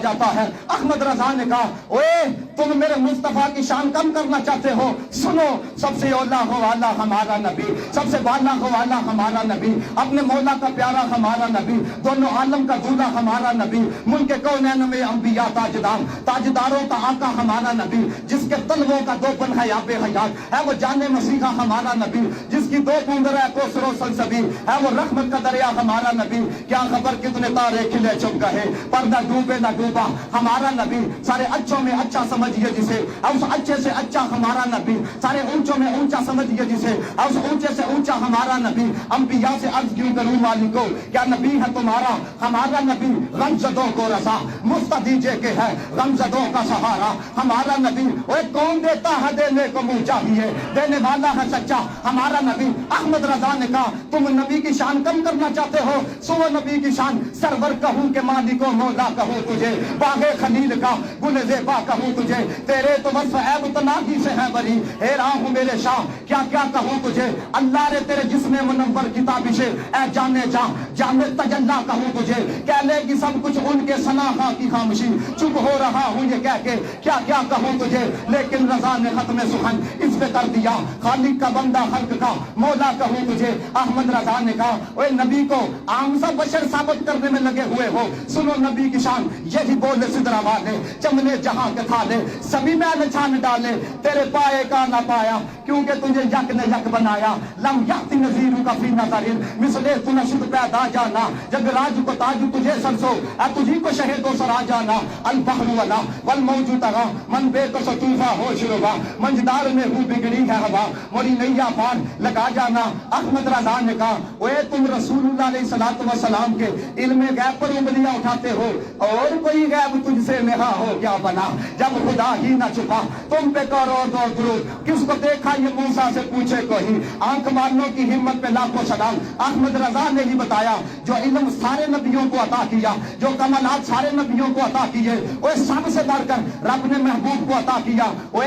جاتا ہے۔ احمد رضا نے کہا اوے تم میرے مصطفیٰ کی شان کم کرنا چاہتے ہو، سنو سب سے اولا ہو والا ہمارا نبی، سب سے بالا ہو والا ہمارا نبی، اپنے مولا کا پیارا ہمارا نبی، دونوں عالم کا دولہ ہمارا نبی، ملک کونین میں انبیاء تاجدار، تاجداروں کا آقا ہمارا نبی، جس کے طلبوں کا دو پن ہے آب حیات، ہے وہ جان مسیحا ہمارا نبی، جس کی دو بوندر ہے کوثر و سلسبی، ہے وہ رحمت کا دریا ہمارا نبی، کیا خبر کتنے تارے کھلے چپ گئے، پردہ ڈوبے نہ ڈوبا ہمارا نبی، سارے اچھوں میں اچھا سمجھئے جسے، اس اچھے سے اچھا ہمارا نبی، سارے اونچوں میں اونچا سمجھئے جسے، اس اونچے سے اونچا ہمارا نبی، انبیاء سے عرض کیوں کروں مالکو، کیا نبی ہے تمہارا ہمارا نبی، غمزدوں کو رضا مستدیجے کے ہے غمزدوں کا سہارا ہمارا نبی، وہ کون دیتا ہے دینے کو منہ چاہیے، دینے والا ہے سچا ہمارا نبی۔ احمد رضا نے کہا تم نبی کی شان کم کرنا چاہتے ہو، سو نبی کی شان سرور کہوں کہ مالک و مولا کہوں تجھے، باغ خلیل کا گل زیبا کہوں تجھے، تیرے تو وصف عیب تناغی سے ہے بری، حیران ہوں میرے شاہ کیا کیا کہوں تجھے، اللہ نے تیرے جسم منور کتابی سے اے جانے جاں جامع تجلا کہوں تجھے، کہہ لے گی سب کچھ ان کے سناخا کی خاموشی، چپ ہو رہا ہوں یہ کہہ کے کیا کیا کہوں تجھے، لیکن رضا نے ختم سخن اس پہ کر دیا، خالق کا بندہ خلق کا مولا کہوں تجھے۔ احمد رضا نے کہا اوے نبی کو عام سا بشر ثابت کرنے میں لگے ہوئے ہو، سنو نبی کی شان یہی بولے سدرا والے چمنے جہاں کے تھالے سبھی میں چھان ڈالے، تیرے پائے کا نہ پایا کیونکہ تجھے یک نے یک بنایا، لم یأتی نظیر کا فی نظر مثلے تو نشد پیدا جانا، جب راج کو تاج تجھے سرسو اے تجھی کو شہد و سرا جانا، البحر والا والموج تغا من بے تو سطوفہ ہو شروع منجدار میں ہو بگڑی ہے ہوا موری نیا پار لگا جانا۔ احمد رضا نے کہا اوے تم رسول اللہ علیہ السلام کے علم غیب پر انگلیاں اٹھاتے ہو، اور کوئی غیب تجھ سے نہا ہو کیا بنا، جب خدا ہی نہ چھپا تم پہ کرو دو درود، کس کو دیکھا یہ موسیٰ سے پوچھے کوئی، آنکھ مارنوں کی ہمت پہ لاکھوں سلام۔ احمد رضا نے ہی بتایا جو علم سارے نبیوں کو عطا کیا، جو کمالات سارے نبیوں کو عطا کیے، وہ سب سے بڑھ کر رب نے محبوب کو عطا کیا۔ او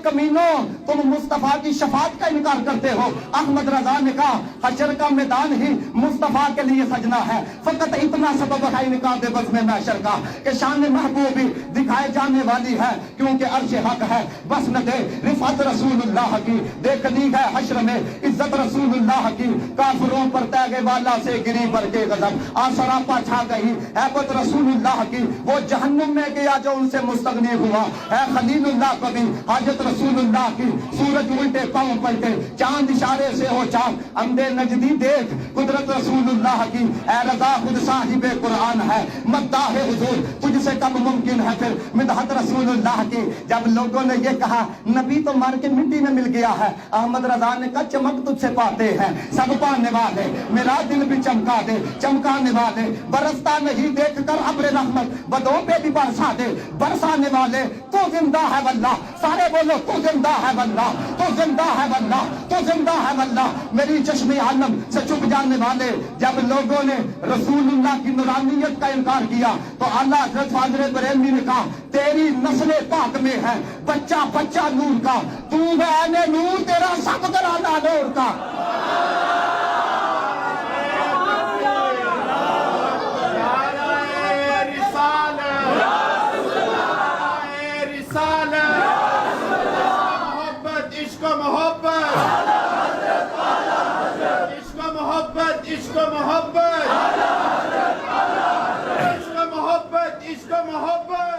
کمینوں تم مصطفیٰ کی شفاعت کا انکار کرتے ہو۔ احمد رضا نے کہا حشر کا میدان ہی مصطفیٰ کے لیے سجنا ہے، فقط اتنا سبب ہے انعقاد بزم محشر کا کہ شان محبوبی دکھائے جانے والی ہے، کیونکہ عرش حق ہے بس نہ دے رفعت رسول اللہ کی، دیکھنی ہے حشر میں عزت رسول اللہ کی، کافروں پر تیغے والا سے گری بر کے غضب آسراپا چھا گئی ہیبت رسول اللہ کی، وہ جہنم میں گیا جو ان سے مستغنی ہوا ہے خلیل اللہ کو بھی حاجت رسول اللہ کی، سورج الٹے پاؤں پلٹے چاند اشارے سے ہو چاند اندے نجدی دیکھ قدرت رسول اللہ کی، اے رضا خود صاحب قرآن ہے مداح حضور تجھ سے کب ممکن ہے پھر مدحت رسول اللہ کی۔ جب لوگوں نے یہ کہا نبی تو مار کے مٹی میں مل گیا ہے، احمد رضا نے کہا چمک تجھ سے پاتے ہیں سب پانے والے، میرا دل بھی چمکا دے چمکانے والے، برستا نہیں دیکھ کر ابر رحمت بدوں پہ بھی برسا دے برسانے والے، تو زندہ ہے واللہ سارے بولو تو زندہ ہے واللہ، تو زندہ ہے واللہ، تو زندہ ہے واللہ، میری چشم عالم سے چھپ جانے والے۔ جب لوگوں نے رسول اللہ کی نورانیت کا انکار کیا تو اللہ حضرت فاضل بریلوی نے کہا تیری نسل پاک میں ہے بچہ بچہ نور کا، تو ہے نور تیرا سب گھرانہ نور کا۔ عشق و محبت عشق و محبت عشق و محبت